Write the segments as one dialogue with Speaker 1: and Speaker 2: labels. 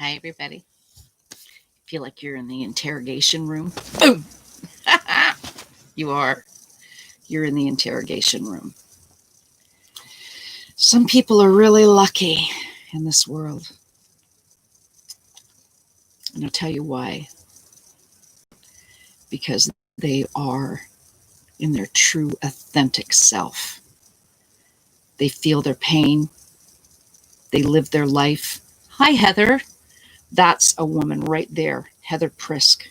Speaker 1: Hi, everybody. Feel like you're in the interrogation room? Boom! You are. You're in the interrogation room. Some people are really lucky in this world. And I'll tell you why. Because they are in their true, authentic self. They feel their pain. They live their life. Hi, Heather. That's a woman right there, Heather Prisk.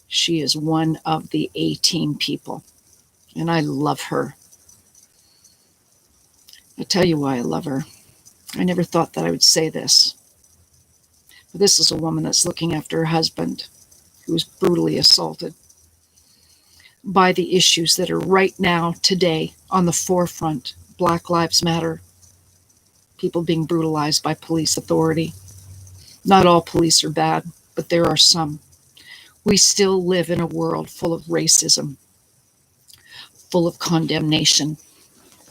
Speaker 1: She is one of the A-team people, and I love her. I'll tell you why I love her. I never thought that I would say this. But this is a woman that's looking after her husband, who was brutally assaulted, by the issues that are right now, today, on the forefront. Black Lives Matter. People being brutalized by police authority. Not all police are bad, but there are some. We still live in a world full of racism, full of condemnation,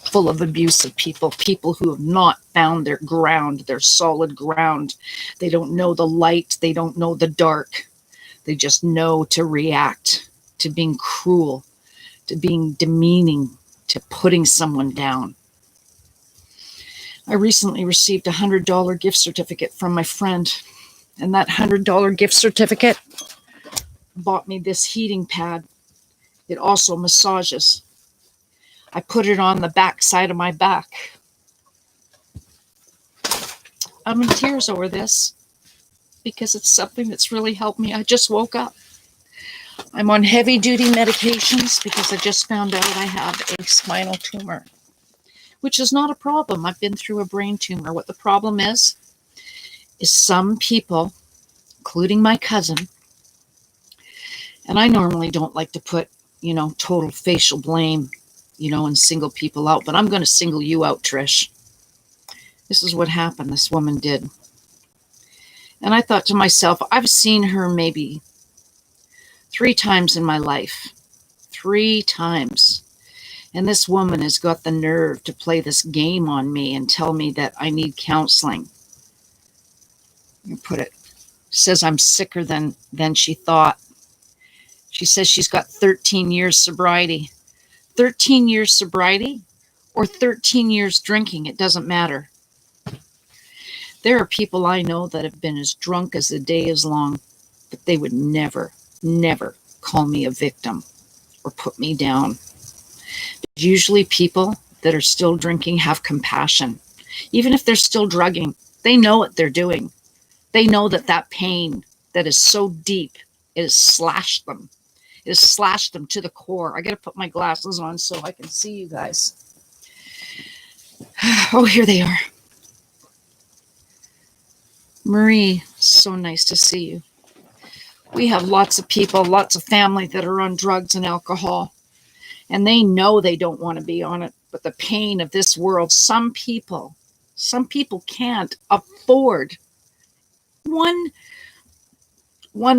Speaker 1: full of abusive people who have not found their ground, their solid ground. They don't know the light. They don't know the dark. They just know to react, to being cruel, to being demeaning, to putting someone down. I recently received a $100 gift certificate from my friend, and that $100 gift certificate bought me this heating pad. It also massages. I put it on the back side of my back. I'm in tears over this because it's something that's really helped me. I just woke up. I'm on heavy-duty medications because I just found out I have a spinal tumor, which is not a problem. I've been through a brain tumor. What the problem is some people, including my cousin, and I normally don't like to put, total facial blame, and single people out, but I'm going to single you out, Trish. This is what happened. This woman did. And I thought to myself, I've seen her maybe 3 times in my life. 3 times. And this woman has got the nerve to play this game on me and tell me that I need counseling. You put it. Says I'm sicker than she thought. She says she's got 13 years sobriety. 13 years sobriety or 13 years drinking, it doesn't matter. There are people I know that have been as drunk as the day is long, but they would never, never call me a victim or put me down. Usually people that are still drinking have compassion. Even if they're still drugging, they know what they're doing. They know that pain that is so deep, it has slashed them. It has slashed them to the core. I got to put my glasses on so I can see you guys. Oh, here they are. Marie, so nice to see you. We have lots of people, lots of family that are on drugs and alcohol, and they know they don't want to be on it, but the pain of this world, some people can't afford one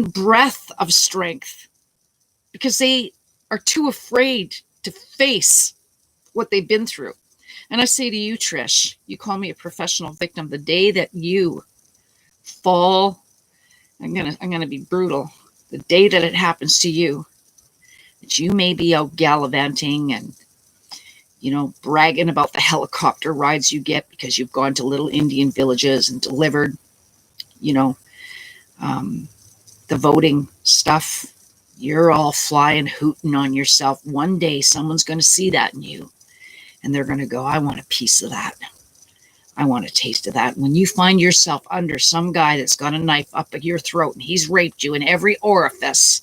Speaker 1: breath of strength because they are too afraid to face what they've been through. And I say to you, Trish, you call me a professional victim. The day that you fall, I'm gonna be brutal. The day that it happens to you, that you may be out gallivanting and bragging about the helicopter rides you get because you've gone to little Indian villages and delivered, the voting stuff. You're all flying, hooting on yourself. One day someone's going to see that in you, and they're going to go, I want a piece of that. I want a taste of that. When you find yourself under some guy that's got a knife up at your throat and he's raped you in every orifice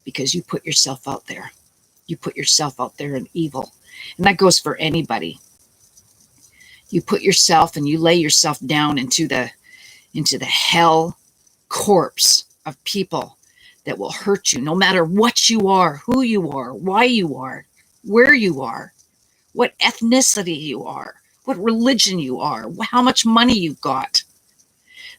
Speaker 1: because you put yourself out there. You put yourself out there in evil. And that goes for anybody. You put yourself and you lay yourself down into the hell corpse of people that will hurt you no matter what you are, who you are, why you are, where you are, what ethnicity you are, what religion you are, how much money you've got.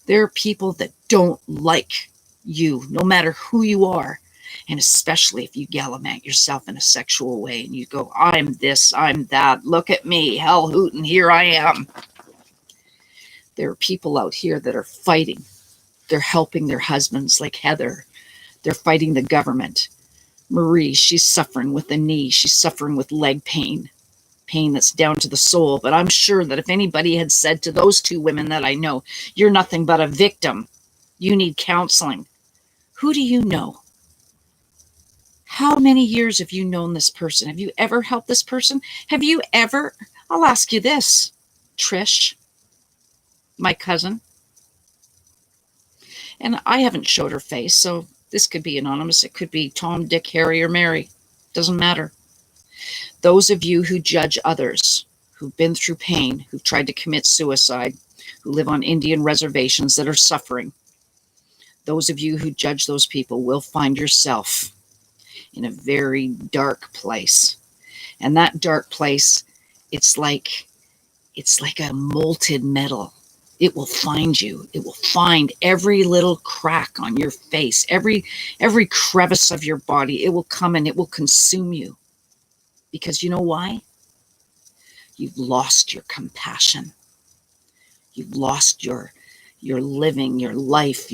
Speaker 1: There are people that don't like you, no matter who you are. And especially if you gallivant yourself in a sexual way and you go, I'm this, I'm that, look at me, hell hooting, here I am. There are people out here that are fighting. They're helping their husbands, like Heather. They're fighting the government. Marie, she's suffering with the knee. She's suffering with leg pain, pain that's down to the soul. But I'm sure that if anybody had said to those two women that I know, you're nothing but a victim, you need counseling. Who do you know? How many years have you known this person? Have you ever helped this person? Have you ever, I'll ask you this, Trish, my cousin, and I haven't showed her face, so this could be anonymous. It could be Tom, Dick, Harry, or Mary. Doesn't matter. Those of you who judge others, who've been through pain, who've tried to commit suicide, who live on Indian reservations that are suffering, those of you who judge those people will find yourself in a very dark place. And that dark place, it's like a molten metal. It will find you. It will find every little crack on your face, every crevice of your body. It will come and it will consume you. Because you know why? You've lost your compassion. You've lost your living, your life,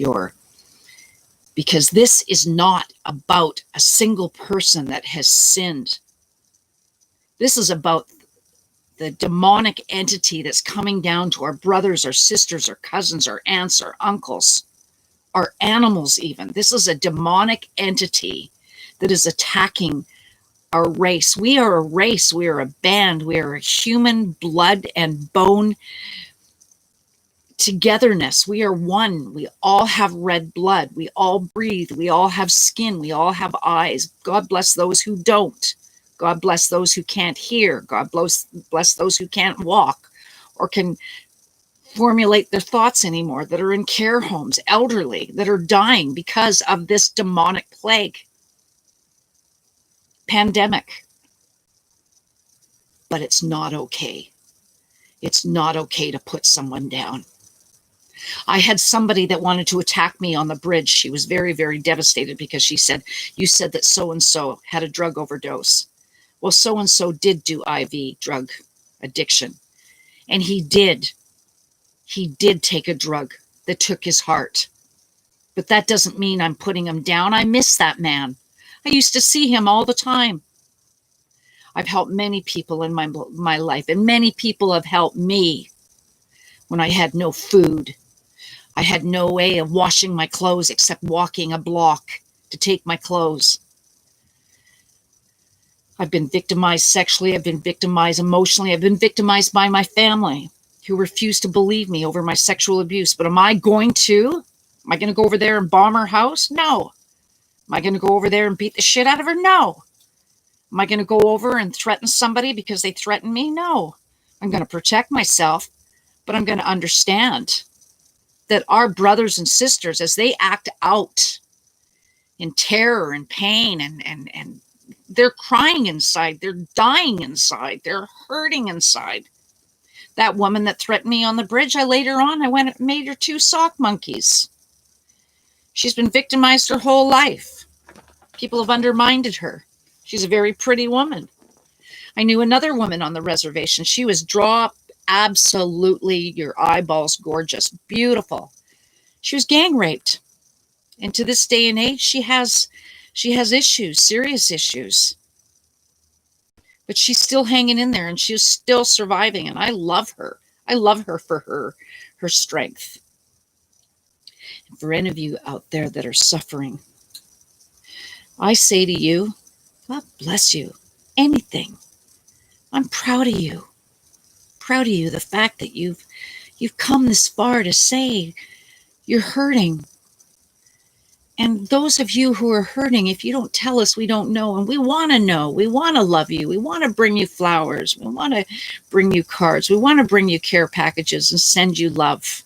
Speaker 1: because this is not about a single person that has sinned. This is about the demonic entity that's coming down to our brothers, our sisters, our cousins, our aunts, our uncles, our animals even. This is a demonic entity that is attacking our race. We are a race. We are a band. We are a human blood and bone togetherness. We are one. We all have red blood. We all breathe. We all have skin. We all have eyes. God bless those who don't. God bless those who can't hear. God bless those who can't walk or can formulate their thoughts anymore, that are in care homes, elderly, that are dying because of this demonic plague, pandemic. But it's not okay. It's not okay to put someone down. I had somebody that wanted to attack me on the bridge. She was very, very devastated because she said, you said that so-and-so had a drug overdose. Well, so-and-so did do IV drug addiction. And he did take a drug that took his heart. But that doesn't mean I'm putting him down. I miss that man. I used to see him all the time. I've helped many people in my life, and many people have helped me when I had no food. I had no way of washing my clothes except walking a block to take my clothes. I've been victimized sexually. I've been victimized emotionally. I've been victimized by my family who refused to believe me over my sexual abuse. But am I going to go over there and bomb her house? No. Am I going to go over there and beat the shit out of her? No. Am I going to go over and threaten somebody because they threatened me? No. I'm going to protect myself, but I'm going to understand that our brothers and sisters, as they act out in terror and pain and they're crying inside, they're dying inside, they're hurting inside. That woman that threatened me on the bridge, I went and made her 2 sock monkeys. She's been victimized her whole life. People have undermined her. She's a very pretty woman. I knew another woman on the reservation. She was absolutely your eyeballs gorgeous, beautiful. She was gang raped. And to this day and age, she has issues, serious issues. But she's still hanging in there and she's still surviving. And I love her. I love her for her strength. And for any of you out there that are suffering, I say to you, God bless you. Anything. I'm proud of you. Proud of you. The fact that you've come this far to say you're hurting. And those of you who are hurting, if you don't tell us, we don't know. And we want to know. We want to love you. We want to bring you flowers. We want to bring you cards. We want to bring you care packages and send you love.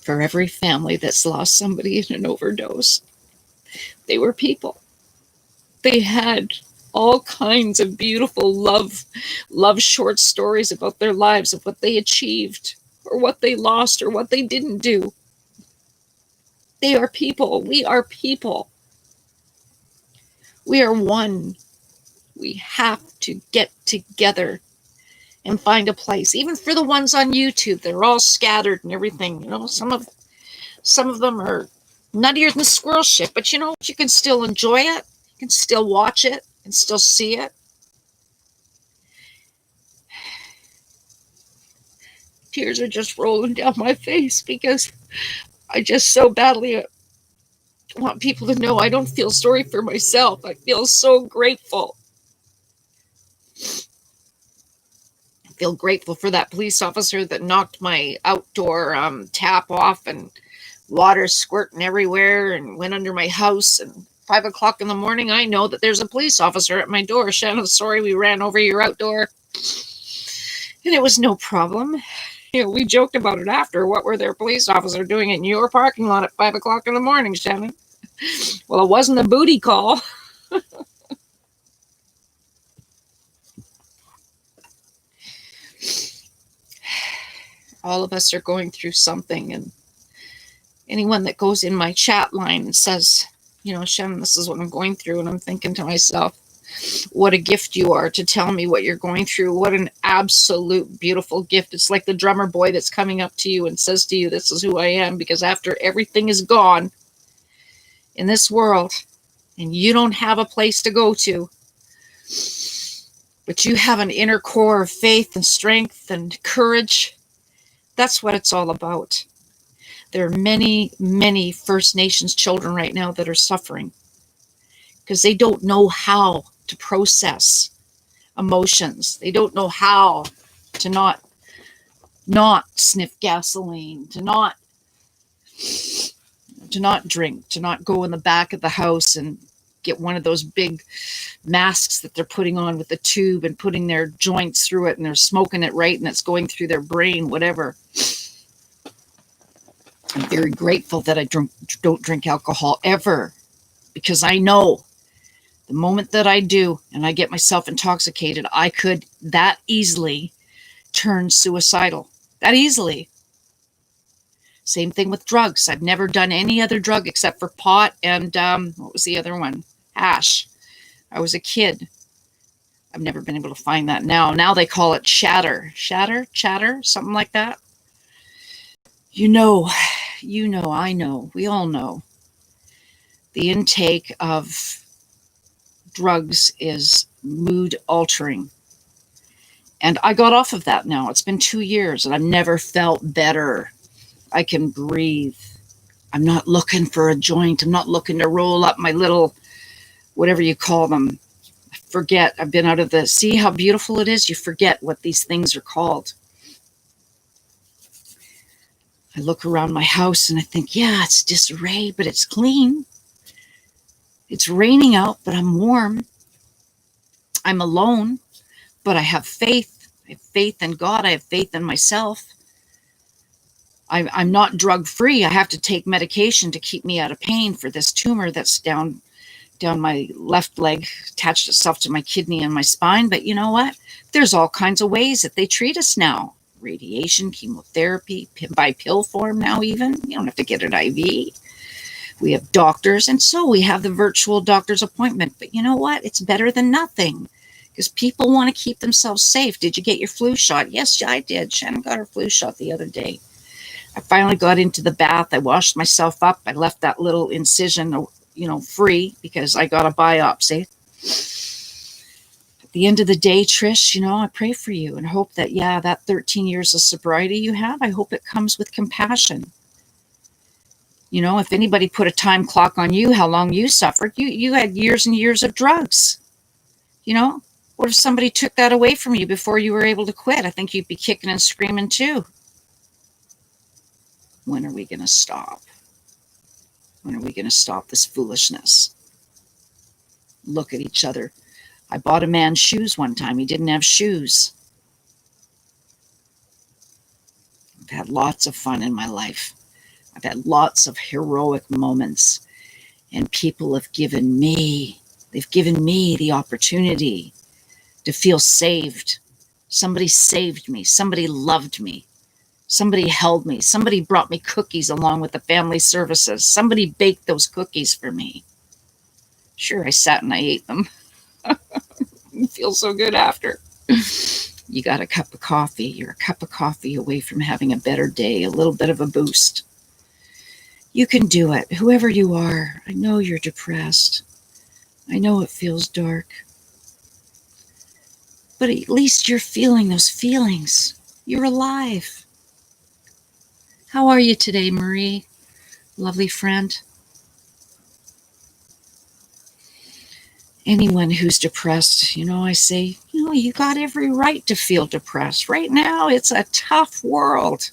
Speaker 1: For every family that's lost somebody in an overdose, they were people. They had all kinds of beautiful love short stories about their lives, of what they achieved or what they lost or what they didn't do. They are people. We are people. We are one. We have to get together and find a place. Even for the ones on YouTube, they're all scattered and everything. You know, some of them are nuttier than squirrel shit, but you know, you can still enjoy it. You can still watch it and still see it. Tears are just rolling down my face because I just so badly want people to know I don't feel sorry for myself. I feel so grateful. I feel grateful for that police officer that knocked my outdoor tap off and water squirting everywhere and went under my house. And 5 o'clock in the morning, I know that there's a police officer at my door. Shannon, sorry we ran over your outdoor. And it was no problem. You know, we joked about it after. What were their police officer doing in your parking lot at 5 o'clock in the morning, Shannon? Well, it wasn't a booty call. All of us are going through something, and anyone that goes in my chat line and says, you know, Shannon, this is what I'm going through, and I'm thinking to myself, what a gift you are to tell me what you're going through. What an absolute beautiful gift. It's like the drummer boy that's coming up to you and says to you, this is who I am, because after everything is gone in this world and you don't have a place to go to, but you have an inner core of faith and strength and courage, that's what it's all about. There are many, many First Nations children right now that are suffering because they don't know how to process emotions. They don't know how to not sniff gasoline, to not drink, to not go in the back of the house and get one of those big masks that they're putting on with the tube and putting their joints through it, and they're smoking it right and it's going through their brain, whatever. I'm very grateful that I don't drink alcohol ever, because I know the moment that I do and I get myself intoxicated, I could that easily turn suicidal. That easily. Same thing with drugs. I've never done any other drug except for pot and what was the other one? Hash. I was a kid. I've never been able to find that now. Now they call it chatter, something like that. You know, I know, we all know. The intake of drugs is mood altering. And I got off of that now. It's been 2 years and I've never felt better. I can breathe. I'm not looking for a joint. I'm not looking to roll up my little, whatever you call them. I forget. I've been out of the, see how beautiful it is? You forget what these things are called. I look around my house and I think, yeah, it's disarray, but it's clean. It's raining out, but I'm warm. I'm alone, but I have faith. I have faith in God. I have faith in myself. I'm not drug free. I have to take medication to keep me out of pain for this tumor that's down my left leg, attached itself to my kidney and my spine. But you know what? There's all kinds of ways that they treat us now. Radiation, chemotherapy, by pill form now even. You don't have to get an IV. We have doctors, and so we have the virtual doctor's appointment. But you know what? It's better than nothing, because people want to keep themselves safe. Did you get your flu shot? Yes, I did. Shannon got her flu shot the other day. I finally got into the bath. I washed myself up. I left that little incision, free, because I got a biopsy. At the end of the day, Trish, I pray for you and hope that, that 13 years of sobriety you have, I hope it comes with compassion. If anybody put a time clock on you, how long you suffered, you had years and years of drugs. What if somebody took that away from you before you were able to quit? I think you'd be kicking and screaming too. When are we going to stop? When are we going to stop this foolishness? Look at each other. I bought a man shoes one time. He didn't have shoes. I've had lots of fun in my life. I've had lots of heroic moments. And people have given me the opportunity to feel saved. Somebody saved me. Somebody loved me. Somebody held me. Somebody brought me cookies along with the family services. Somebody baked those cookies for me. Sure, I sat and I ate them. Feel so good after. You got a cup of coffee. You're a cup of coffee away from having a better day, a little bit of a boost. You can do it, whoever you are. I know you're depressed. I know it feels dark. But at least you're feeling those feelings. You're alive. How are you today, Marie? Lovely friend. Anyone who's depressed, I say, you got every right to feel depressed. Right now, it's a tough world.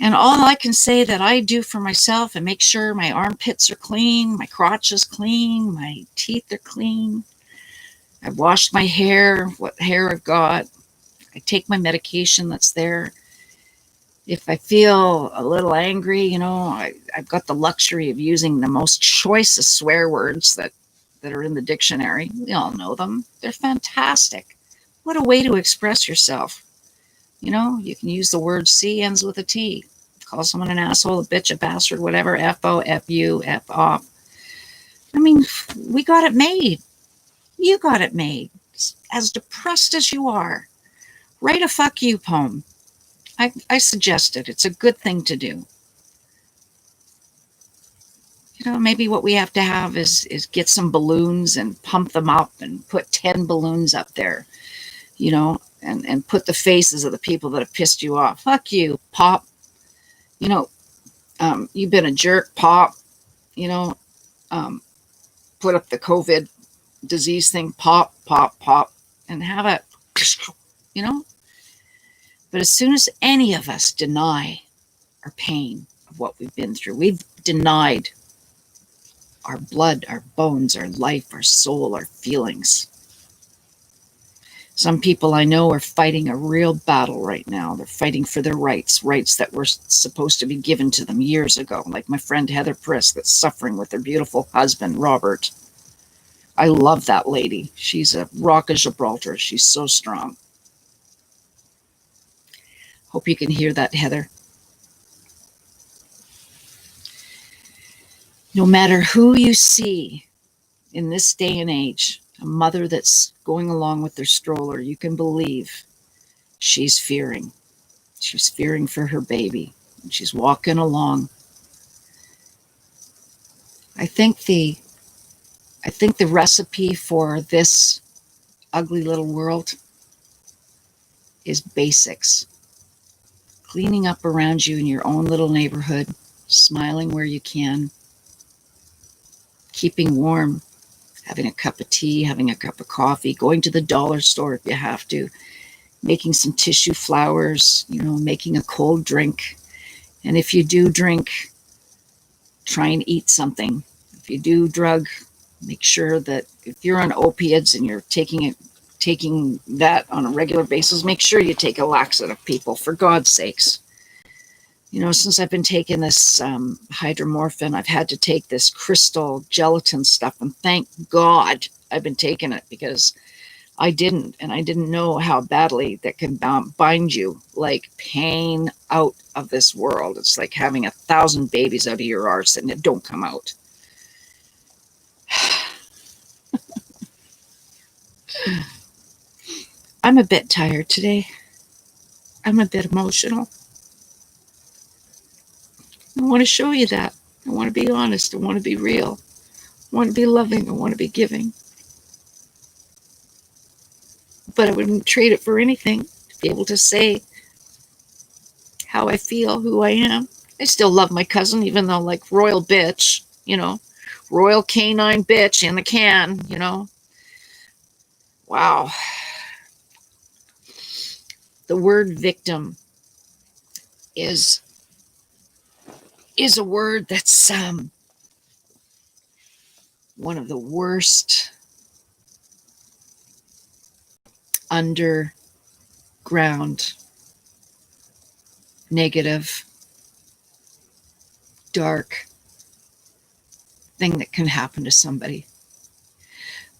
Speaker 1: And all I can say that I do for myself and make sure my armpits are clean, my crotch is clean, my teeth are clean. I've washed my hair, what hair I've got. I take my medication that's there. If I feel a little angry, I've got the luxury of using the most choicest swear words that are in the dictionary. We all know them. They're fantastic. What a way to express yourself. You can use the word C ends with a T. Call someone an asshole, a bitch, a bastard, whatever. F-O, F-U, F-off. I mean, we got it made. You got it made. As depressed as you are, write a fuck you poem. I suggest it. It's a good thing to do. Maybe what we have to have is get some balloons and pump them up and put 10 balloons up there, and put the faces of the people that have pissed you off. Fuck you, Pop. You've been a jerk, Pop. Put up the COVID disease thing, Pop, Pop, Pop, and have it, But as soon as any of us deny our pain of what we've been through, we've denied our blood, our bones, our life, our soul, our feelings. Some people I know are fighting a real battle right now. They're fighting for their rights that were supposed to be given to them years ago, like my friend Heather Priss that's suffering with her beautiful husband, Robert. I love that lady. She's a rock of Gibraltar. She's so strong. Hope you can hear that, Heather. No matter who you see in this day and age, a mother that's going along with their stroller, you can believe she's fearing. She's fearing for her baby. And she's walking along. I think the recipe for this ugly little world is basics. Cleaning up around you in your own little neighborhood, smiling where you can, keeping warm, having a cup of tea, having a cup of coffee, going to the dollar store if you have to, making some tissue flowers, making a cold drink. And if you do drink, try and eat something. If you do drug, make sure that if you're on opiates and you're taking that on a regular basis, make sure you take a laxative, people, for God's sakes. Since I've been taking this hydromorphine, I've had to take this crystal gelatin stuff, and thank God I've been taking it, because I didn't know how badly that can bind you, like pain out of this world. It's like having 1,000 babies out of your arse and it don't come out. I'm a bit tired today. I'm a bit emotional. I want to show you that. I want to be honest. I want to be real. I want to be loving. I want to be giving. But I wouldn't trade it for anything to be able to say how I feel, who I am. I still love my cousin, even though, like, royal bitch, royal canine bitch in the can, Wow. The word victim is a word that's one of the worst underground, negative, dark thing that can happen to somebody.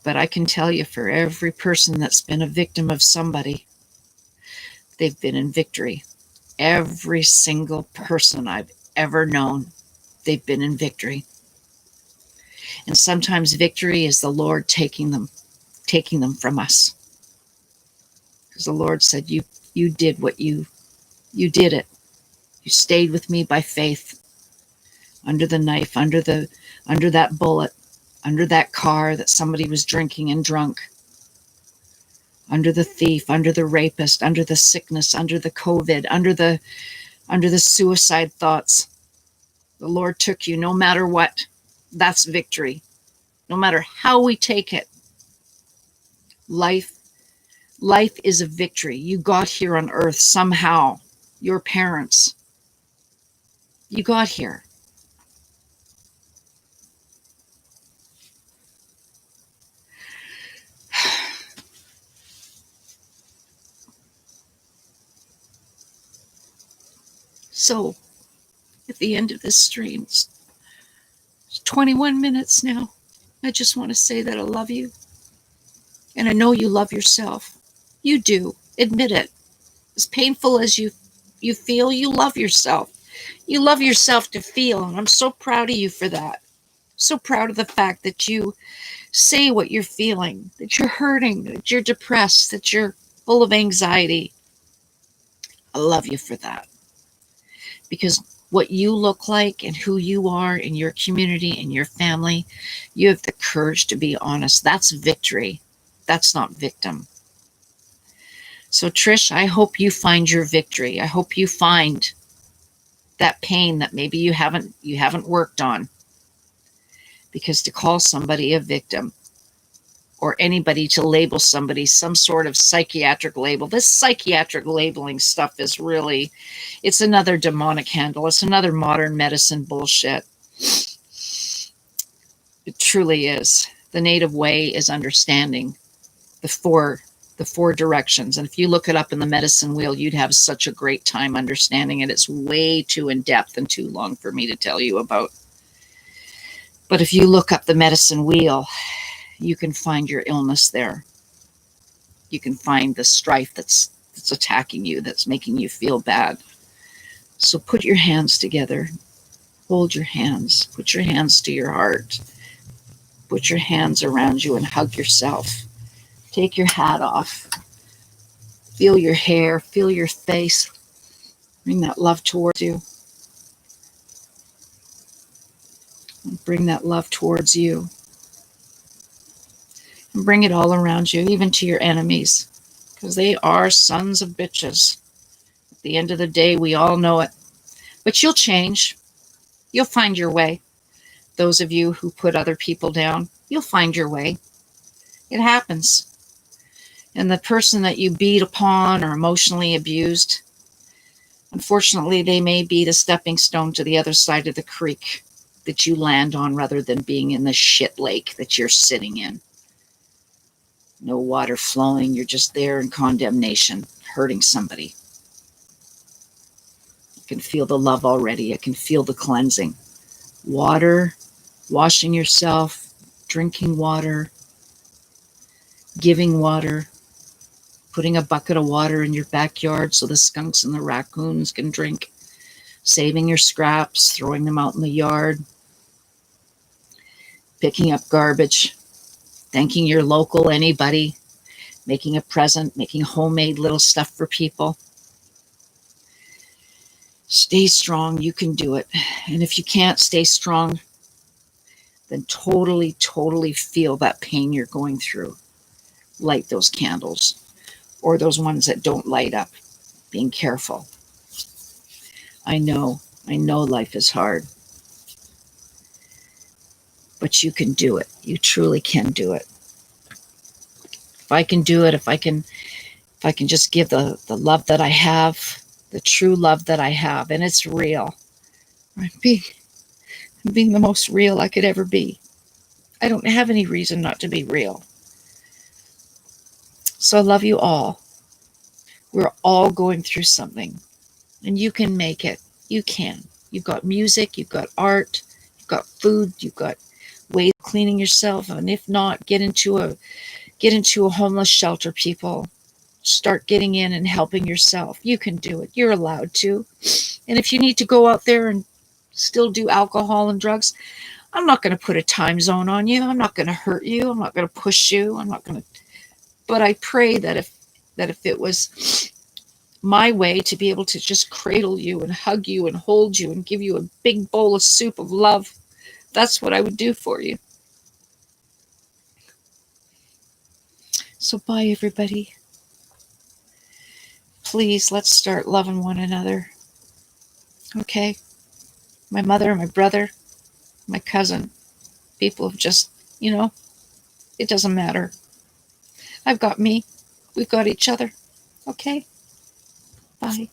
Speaker 1: But I can tell you, for every person that's been a victim of somebody, they've been in victory. Every single person I've ever known, they've been in victory. And sometimes victory is the Lord taking taking them from us. Because the Lord said, you did what you did it. You stayed with me by faith. Under the knife, under that bullet, under that car that somebody was drinking and drunk, under the thief, under the rapist, under the sickness, under the COVID, under the suicide thoughts. The Lord took you no matter what. That's victory. No matter how we take it. Life is a victory. You got here on earth somehow. Your parents. You got here. So, at the end of this stream, it's 21 minutes now. I just want to say that I love you. And I know you love yourself. You do. Admit it. As painful as you feel, you love yourself. You love yourself to feel, and I'm so proud of you for that. So proud of the fact that you say what you're feeling, that you're hurting, that you're depressed, that you're full of anxiety. I love you for that. Because what you look like and who you are in your community and your family, you have the courage to be honest. That's victory. That's not victim. So Trish, I hope you find your victory. I hope you find that pain that maybe you haven't worked on. Because to call somebody a victim, or anybody to label somebody some sort of psychiatric label, this psychiatric labeling stuff is really, it's another demonic handle. It's another modern medicine bullshit. It truly is. The native way is understanding the four directions. And if you look it up in the medicine wheel, you'd have such a great time understanding it. It's way too in-depth and too long for me to tell you about. But if you look up the medicine wheel, you can find your illness there. You can find the strife that's attacking you, that's making you feel bad. So put your hands together. Hold your hands. Put your hands to your heart. Put your hands around you and hug yourself. Take your hat off. Feel your hair. Feel your face. Bring that love towards you. And bring that love towards you. And bring it all around you, even to your enemies. Because they are sons of bitches. At the end of the day, we all know it. But you'll change. You'll find your way. Those of you who put other people down, you'll find your way. It happens. And the person that you beat upon or emotionally abused, unfortunately, they may be the stepping stone to the other side of the creek that you land on rather than being in the shit lake that you're sitting in. No water flowing. You're just there in condemnation, hurting somebody. You can feel the love already. I can feel the cleansing. Water, washing yourself, drinking water, giving water, putting a bucket of water in your backyard so the skunks and the raccoons can drink, saving your scraps, throwing them out in the yard, picking up garbage, thanking your local anybody, making a present, making homemade little stuff for people. Stay strong. You can do it. And if you can't stay strong, then totally, totally feel that pain you're going through. Light those candles or those ones that don't light up. Being careful. I know life is hard. But you can do it. You truly can do it. If I can do it, if I can just give the love that I have, the true love that I have, and it's real. I'm being the most real I could ever be. I don't have any reason not to be real. So I love you all. We're all going through something. And you can make it. You can. You've got music, you've got art, you've got food, you've got ways of cleaning yourself. And if not, get into a homeless shelter, people. Start getting in and helping yourself. You can do it. You're allowed to. And if you need to go out there and still do alcohol and drugs, I'm not going to put a time zone on you. I'm not going to hurt you. I'm not going to push you. I'm not going to But I pray that if it was my way to be able to just cradle you and hug you and hold you and give you a big bowl of soup of love, that's what I would do for you. So bye, everybody. Please, let's start loving one another. Okay? My mother, my brother, my cousin. People have just, it doesn't matter. I've got me. We've got each other. Okay? Bye.